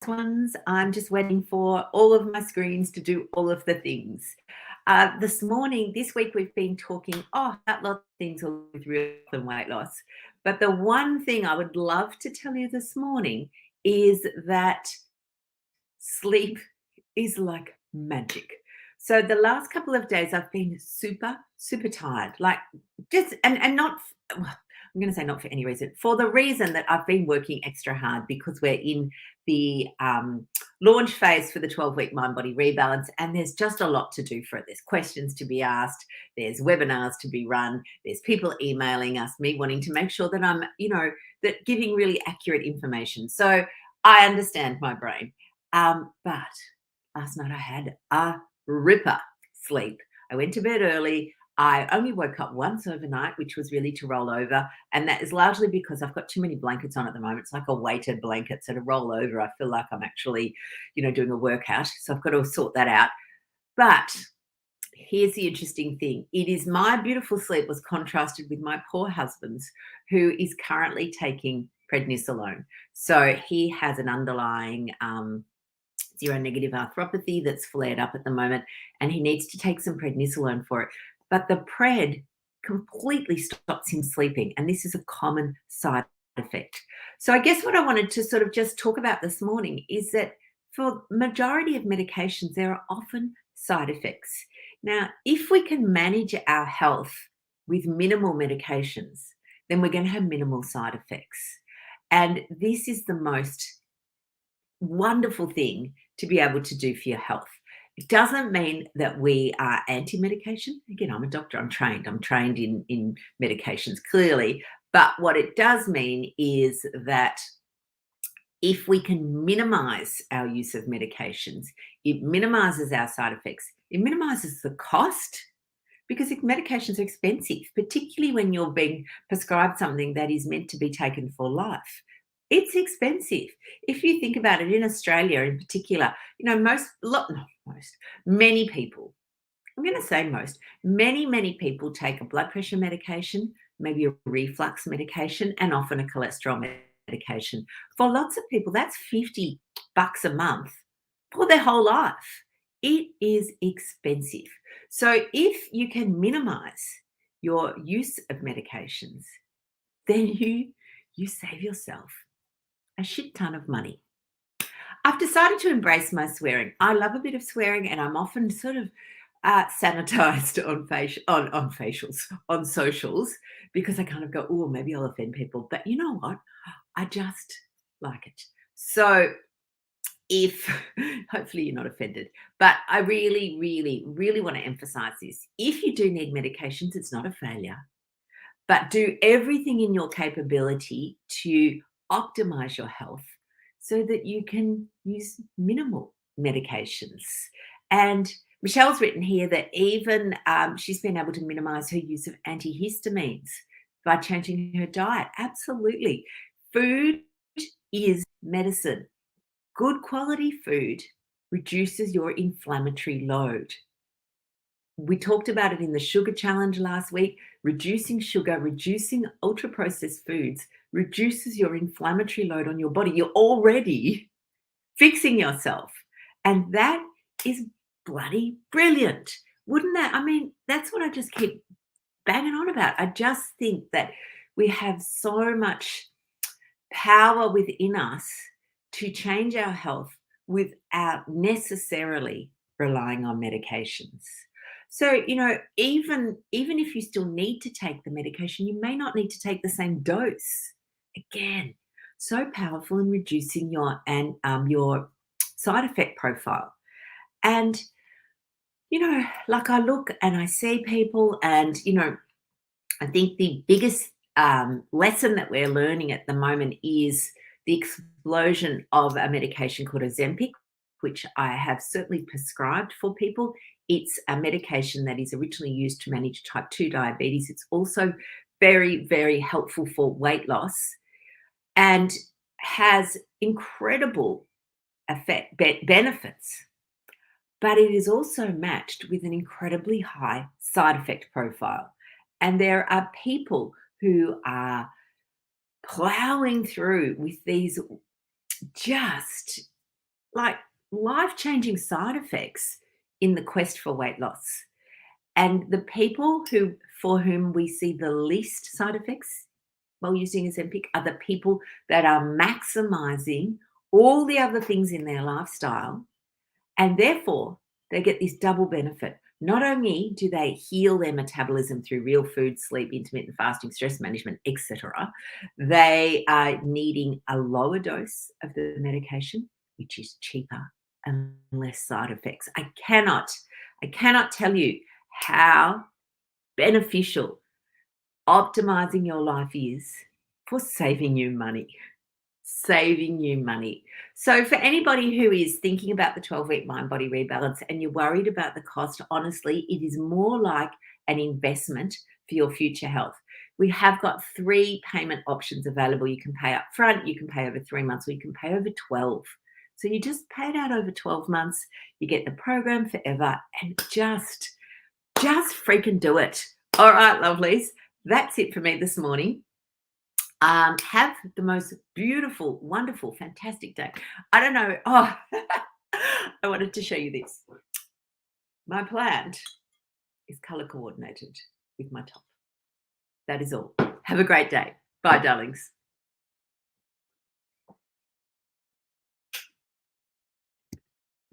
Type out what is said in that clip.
ones. I'm just waiting for all of my screens to do all of the things. This week, we've been talking about lots of things with real health and weight loss. But the one thing I would love to tell you this morning is that sleep is like magic. So the last couple of days I've been super, super tired. Like just and not well, I'm going to say not for any reason. For the reason that I've been working extra hard because we're in the launch phase for the 12-week mind body rebalance, and there's just a lot to do for it. There's questions to be asked, there's webinars to be run, there's people emailing us, me wanting to make sure that I'm, that giving really accurate information. So I understand my brain. But last night I had a ripper sleep. I went to bed early. I only woke up once overnight, which was really to roll over. And that is largely because I've got too many blankets on at the moment. It's like a weighted blanket. So to roll over, I feel like I'm actually, doing a workout. So I've got to sort that out. But here's the interesting thing. It is my beautiful sleep was contrasted with my poor husband's, who is currently taking prednisolone. So he has an underlying seronegative arthropathy that's flared up at the moment, and he needs to take some prednisolone for it. But the pred completely stops him sleeping, and this is a common side effect. So I guess what I wanted to sort of just talk about this morning is that for majority of medications, there are often side effects. Now, if we can manage our health with minimal medications, then we're going to have minimal side effects. And this is the most wonderful thing to be able to do for your health. It doesn't mean that we are anti-medication. Again, I'm a doctor, I'm trained in medications, clearly. But what it does mean is that if we can minimize our use of medications, it minimizes our side effects, it minimizes the cost, because if medications are expensive, particularly when you're being prescribed something that is meant to be taken for life. It's expensive. If you think about it, in Australia in particular, many people, I'm going to say many people take a blood pressure medication, maybe a reflux medication, and often a cholesterol medication. For lots of people, that's $50 a month for their whole life. It is expensive. So if you can minimize your use of medications, then you save yourself a shit ton of money. I've decided to embrace my swearing. I love a bit of swearing, and I'm often sort of sanitized on socials, because I kind of go, oh, maybe I'll offend people. But you know what? I just like it. So if hopefully you're not offended, but I really, really, really want to emphasize this. If you do need medications, it's not a failure, but do everything in your capability to optimize your health so that you can use minimal medications. And Michelle's written here that even she's been able to minimize her use of antihistamines by changing her diet. Absolutely. Food is medicine. Good quality food reduces your inflammatory load. We talked about it in the sugar challenge last week. Reducing sugar, reducing ultra-processed foods reduces your inflammatory load on your body. You're already fixing yourself. And that is bloody brilliant. Wouldn't that? I mean, that's what I just keep banging on about. I just think that we have so much power within us to change our health without necessarily relying on medications. So, even if you still need to take the medication, you may not need to take the same dose. Again, so powerful in reducing your side effect profile. And, like I look and I see people, and, I think the biggest lesson that we're learning at the moment is the explosion of a medication called Ozempic, which I have certainly prescribed for people. It's a medication that is originally used to manage type 2 diabetes. It's also very, very helpful for weight loss and has incredible benefits. But it is also matched with an incredibly high side effect profile. And there are people who are plowing through with these just like life-changing side effects in the quest for weight loss. And the people who for whom we see the least side effects while using Ozempic are the people that are maximizing all the other things in their lifestyle, and therefore they get this double benefit. Not only do they heal their metabolism through real food, sleep, intermittent fasting, stress management, etc., they are needing a lower dose of the medication, which is cheaper and less side effects. I cannot tell you how beneficial optimizing your life is for saving you money. Saving you money. So, for anybody who is thinking about the 12-week mind body rebalance and you're worried about the cost, honestly, it is more like an investment for your future health. We have got 3 payment options available. You can pay up front, you can pay over 3 months, or you can pay over 12. So, you just pay it out over 12 months, you get the program forever, and just freaking do it. All right, lovelies. That's it for me this morning. Have the most beautiful, wonderful, fantastic day. I don't know. Oh, I wanted to show you this. My plant is color coordinated with my top. That is all. Have a great day. Bye, darlings.